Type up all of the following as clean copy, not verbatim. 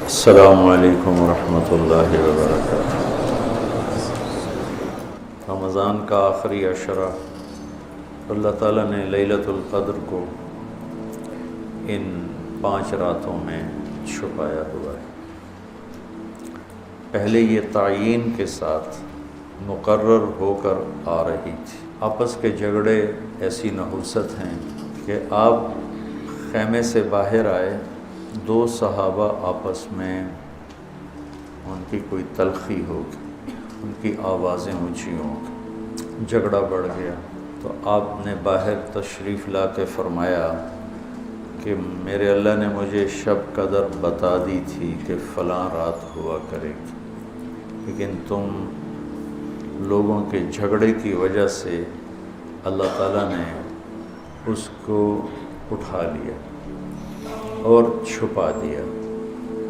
السلام علیکم ورحمۃ اللہ وبرکاتہ۔ رمضان کا آخری عشرہ اللہ تعالیٰ نے لیلۃ القدر کو ان 5 راتوں میں چھپایا ہوا ہے۔ پہلے یہ تعیین کے ساتھ مقرر ہو کر آ رہی تھی۔ آپس کے جھگڑے ایسی نحوست ہیں کہ آپ خیمے سے باہر آئے، 2 صحابہ آپس میں ان کی کوئی تلخی ہوگی، ان کی آوازیں اونچی ہوں گی، جھگڑا بڑھ گیا تو آپ نے باہر تشریف لا کے فرمایا کہ میرے اللہ نے مجھے شب قدر بتا دی تھی کہ فلاں رات ہوا کرے گی، لیکن تم لوگوں کے جھگڑے کی وجہ سے اللہ تعالیٰ نے اس کو اٹھا لیا اور چھپا دیا،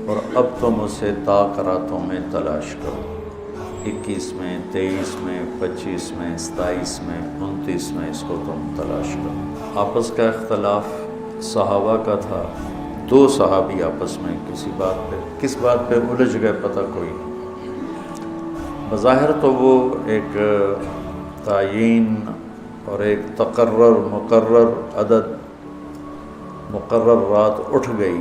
اور اب تم اسے طاق راتوں میں تلاش کرو، 21 میں، 23 میں، 25 میں، 27 میں، 29 میں اس کو تم تلاش کرو۔ آپس کا اختلاف صحابہ کا تھا، 2 صحابی آپس میں کس بات پہ الجھ گئے پتہ کوئی نہیں۔ بظاہر تو وہ ایک تعیین اور ایک مقرر عدد، مقرر رات اٹھ گئی،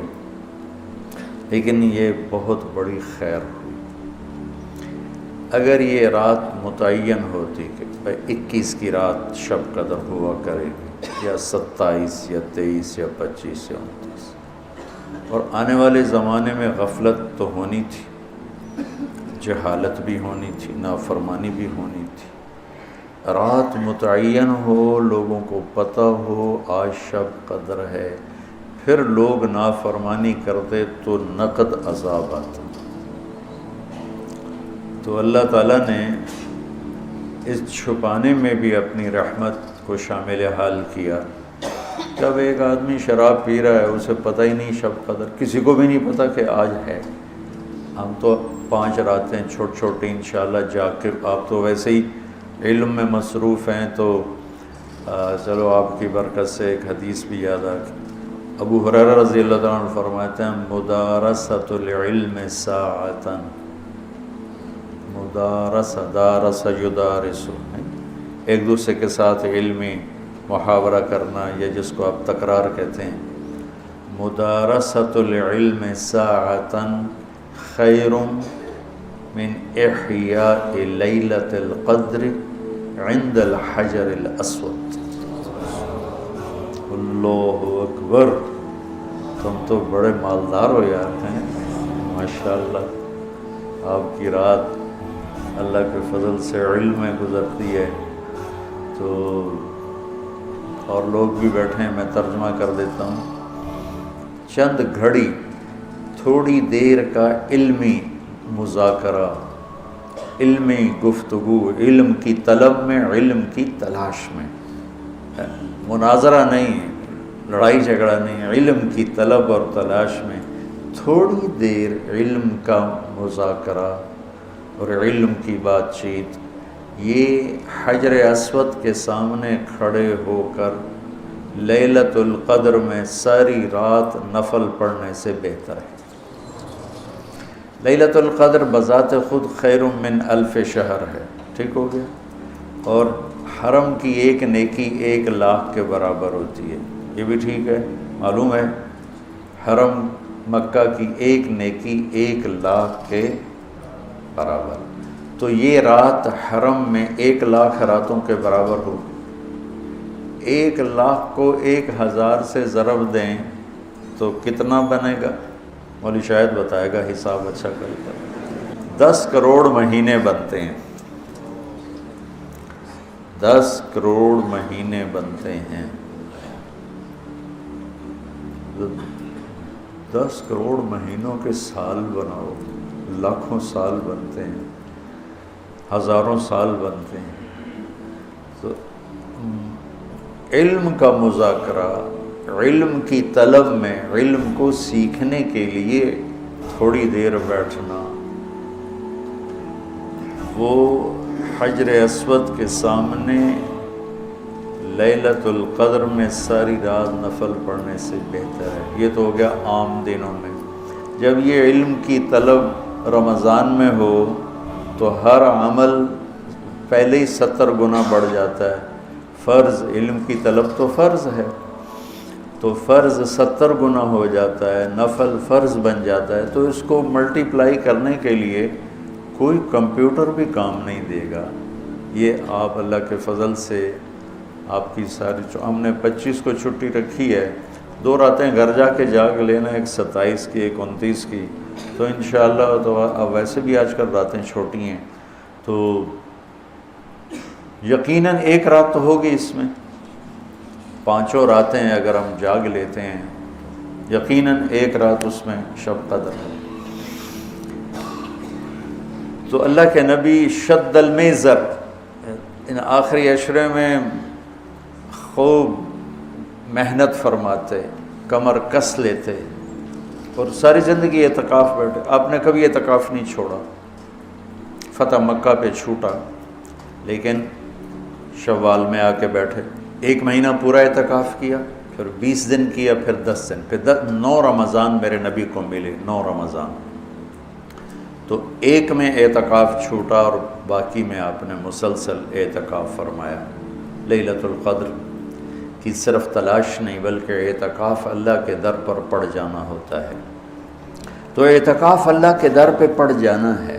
لیکن یہ بہت بڑی خیر ہوئی۔ اگر یہ رات متعین ہوتی کہ 21 کی رات شب قدر ہوا کرے گی، یا 27 یا 23 یا 25 یا 29، اور آنے والے زمانے میں غفلت تو ہونی تھی، جہالت بھی ہونی تھی، نافرمانی بھی ہونی تھی۔ رات متعین ہو، لوگوں کو پتہ ہو آج شب قدر ہے، پھر لوگ نافرمانی کرتے تو نقد عذاب آتا۔ تو اللہ تعالیٰ نے اس چھپانے میں بھی اپنی رحمت کو شامل حال کیا۔ جب ایک آدمی شراب پی رہا ہے، اسے پتہ ہی نہیں شب قدر، کسی کو بھی نہیں پتہ کہ آج ہے۔ ہم تو 5 راتیں چھوٹی انشاءاللہ جاگ کے، آپ تو ویسے ہی علم میں مصروف ہیں، تو چلو آپ کی برکت سے ایک حدیث بھی یاد آ گئی۔ ابو ہریرہ رضی اللہ عنہ فرماتے ہیں مدارست العلم ساعتاً، دارس یدارس، ایک دوسرے کے ساتھ علمی محاورہ کرنا، یا جس کو آپ تکرار کہتے ہیں، مدارست العلم ساعتاً خیر من احیاء لیلۃ القدر عند الحجر الاسود۔ اللہ اکبر، تم تو بڑے مالدار ہو یار ہیں، ماشاءاللہ۔ آپ کی رات اللہ کے فضل سے علم میں گزرتی ہے، تو اور لوگ بھی بیٹھے ہیں، میں ترجمہ کر دیتا ہوں۔ چند گھڑی، تھوڑی دیر کا علمی مذاکرہ، علمی گفتگو، علم کی طلب میں، علم کی تلاش میں، مناظرہ نہیں، لڑائی جھگڑا نہیں، علم کی طلب اور تلاش میں تھوڑی دیر علم کا مذاکرہ اور علم کی بات چیت، یہ حجر اسود کے سامنے کھڑے ہو کر لیلۃ القدر میں ساری رات نفل پڑھنے سے بہتر ہے۔ لیلۃ القدر بذات خود خیر من 1000 شہر ہے، ٹھیک ہو گیا، اور حرم کی ایک نیکی 1,00,000 کے برابر ہوتی ہے، یہ بھی ٹھیک ہے، معلوم ہے، حرم مکہ کی ایک نیکی 1,00,000 کے برابر، تو یہ رات حرم میں 1,00,000 راتوں کے برابر ہوگی۔ 1,00,000 کو 1000 سے ضرب دیں تو کتنا بنے گا؟ مولوی شاید بتائے گا، حساب اچھا کرے گا۔ 10 کروڑ مہینے بنتے ہیں، 10 کروڑ مہینے بنتے ہیں، 10 کروڑ مہینوں کے سال بناؤ، لاکھوں سال بنتے ہیں، ہزاروں سال بنتے ہیں۔ تو علم کا مذاکرہ، علم کی طلب میں، علم کو سیکھنے کے لیے تھوڑی دیر بیٹھنا، وہ حجر اسود کے سامنے لیلۃ القدر میں ساری رات نفل پڑھنے سے بہتر ہے۔ یہ تو ہو گیا عام دنوں میں۔ جب یہ علم کی طلب رمضان میں ہو تو ہر عمل پہلے ہی 70 گنا بڑھ جاتا ہے۔ فرض علم کی طلب تو فرض ہے، تو فرض 70 گنا ہو جاتا ہے، نفل فرض بن جاتا ہے، تو اس کو ملٹیپلائی کرنے کے لیے کوئی کمپیوٹر بھی کام نہیں دے گا۔ یہ آپ اللہ کے فضل سے آپ کی ساری ہم نے 25 کو چھٹی رکھی ہے، 2 راتیں گھر جا کے جاگ لینا، ایک 27 کی ایک 29 کی، تو انشاءاللہ تو اب ویسے بھی آج کل راتیں چھوٹی ہیں، تو یقیناً ایک رات تو ہوگی اس میں، 5 راتیں اگر ہم جاگ لیتے ہیں یقیناً ایک رات اس میں شب قدر ہے۔ تو اللہ کے نبی شد المیزر ان آخری عشرے میں خوب محنت فرماتے، کمر کس لیتے، اور ساری زندگی اعتکاف بیٹھے۔ آپ نے کبھی اعتکاف نہیں چھوڑا، فتح مکہ پہ چھوٹا لیکن شوال میں آ کے بیٹھے، 1 مہینہ پورا اعتکاف کیا، پھر 20 دن کیا، پھر 10 دن، پھر 9 رمضان میرے نبی کو ملے، 9 رمضان، تو 1 میں اعتکاف چھوٹا اور باقی میں آپ نے مسلسل اعتکاف فرمایا۔ لیلۃ القدر کی صرف تلاش نہیں بلکہ اعتکاف اللہ کے در پر پڑ جانا ہوتا ہے، تو اعتکاف اللہ کے در پہ پڑ جانا ہے،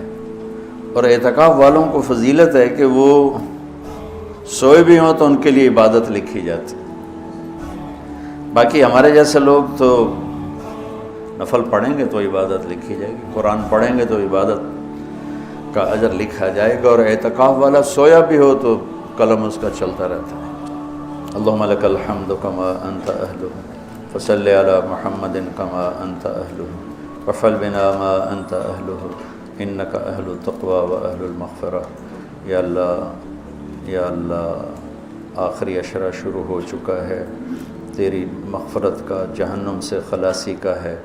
اور اعتکاف والوں کو فضیلت ہے کہ وہ سوئے بھی ہوں تو ان کے لیے عبادت لکھی جاتی۔ باقی ہمارے جیسے لوگ تو نفل پڑھیں گے تو عبادت لکھی جائے گی، قرآن پڑھیں گے تو عبادت کا اجر لکھا جائے گا، اور اعتکاف والا سویا بھی ہو تو قلم اس کا چلتا رہتا ہے۔ اللہم لک الحمد کما انت اہلہ فصلی علی محمد کما انت اہلہ وفعل بنا ما انت اہلہ انک اہل التقوی و اہل المغفرہ۔ یا اللہ آخری عشرہ شروع ہو چکا ہے، تیری مغفرت کا، جہنم سے خلاصی کا ہے،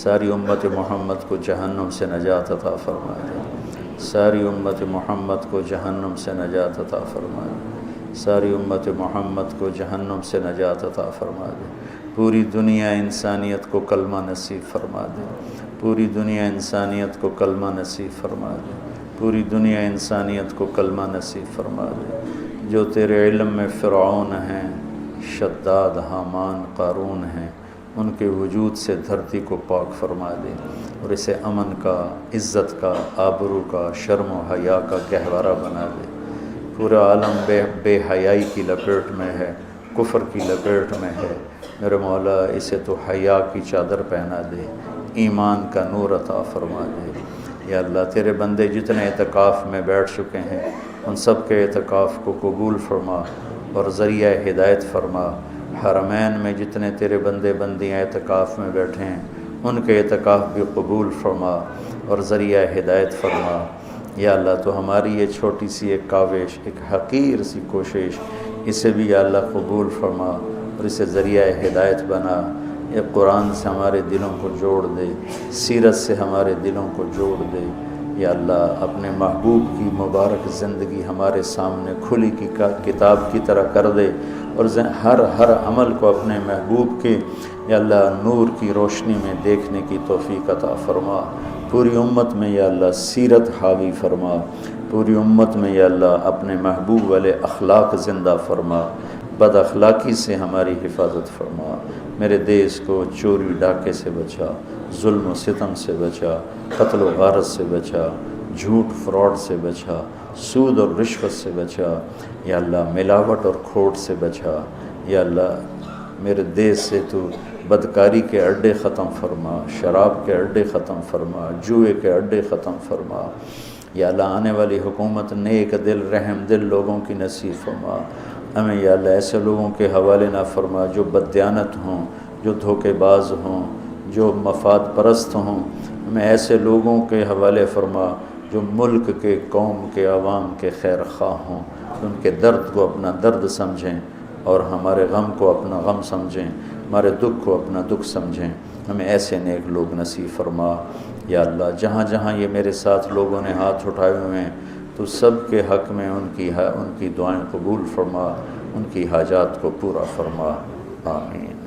ساری امت محمد کو جہنم سے نجات عطا فرما دے، ساری امت محمد کو جہنم سے نجات عطا فرما دے، ساری امت محمد کو جہنم سے نجات عطا فرما دے، پوری دنیا انسانیت کو کلمہ نصیب فرما دے، پوری دنیا انسانیت کو کلمہ نصیب فرما دے، پوری دنیا انسانیت کو کلمہ نصیب فرما دے۔ جو تیرے علم میں فرعون ہیں، شداد، حامان، قارون ہیں، ان کے وجود سے دھرتی کو پاک فرما دے، اور اسے امن کا، عزت کا، آبرو کا، شرم و حیا کا گہوارہ بنا دے۔ پورا عالم بے حیائی کی لپیٹ میں ہے، کفر کی لپیٹ میں ہے، میرے مولا اسے تو حیا کی چادر پہنا دے، ایمان کا نور عطا فرما دے۔ یا اللہ تیرے بندے جتنے اعتکاف میں بیٹھ چکے ہیں ان سب کے اعتکاف کو قبول فرما اور ذریعہ ہدایت فرما۔ حرمین میں جتنے تیرے بندے بندیاں اعتکاف میں بیٹھے ہیں ان کے اعتکاف بھی قبول فرما اور ذریعہ ہدایت فرما۔ یا اللہ تو ہماری یہ چھوٹی سی ایک کاوش، ایک حقیر سی کوشش، اسے بھی یا اللہ قبول فرما اور اسے ذریعہ ہدایت بنا۔ یہ قرآن سے ہمارے دلوں کو جوڑ دے، سیرت سے ہمارے دلوں کو جوڑ دے۔ یا اللہ اپنے محبوب کی مبارک زندگی ہمارے سامنے کھلی کی کتاب کی طرح کر دے، اور ہر عمل کو اپنے محبوب کے یا اللہ نور کی روشنی میں دیکھنے کی توفیق عطا فرما۔ پوری امت میں یا اللہ سیرت حاوی فرما، پوری امت میں یا اللہ اپنے محبوب والے اخلاق زندہ فرما، بد اخلاقی سے ہماری حفاظت فرما۔ میرے دیس کو چوری ڈاکے سے بچا، ظلم و ستم سے بچا، قتل و غارت سے بچا، جھوٹ فراڈ سے بچا، سود اور رشوت سے بچا، یا اللہ ملاوٹ اور کھوٹ سے بچا۔ یا اللہ میرے دیس سے تو بدکاری کے اڈے ختم فرما، شراب کے اڈے ختم فرما، جوئے کے اڈے ختم فرما۔ یا اللہ آنے والی حکومت نیک دل رحم دل لوگوں کی نصیب فرما۔ ہمیں یا اللہ ایسے لوگوں کے حوالے نہ فرما جو بددیانت ہوں، جو دھوکے باز ہوں، جو مفاد پرست ہوں، ہمیں ایسے لوگوں کے حوالے فرما جو ملک کے، قوم کے، عوام کے خیر خواہ ہوں، ان کے درد کو اپنا درد سمجھیں اور ہمارے غم کو اپنا غم سمجھیں، ہمارے دکھ کو اپنا دکھ سمجھیں۔ ہمیں ایسے نیک لوگ نصیب فرما۔ یا اللہ جہاں جہاں یہ میرے ساتھ لوگوں نے ہاتھ اٹھائے ہوئے ہیں تو سب کے حق میں ان کی دعائیں قبول فرما، ان کی حاجات کو پورا فرما، آمین۔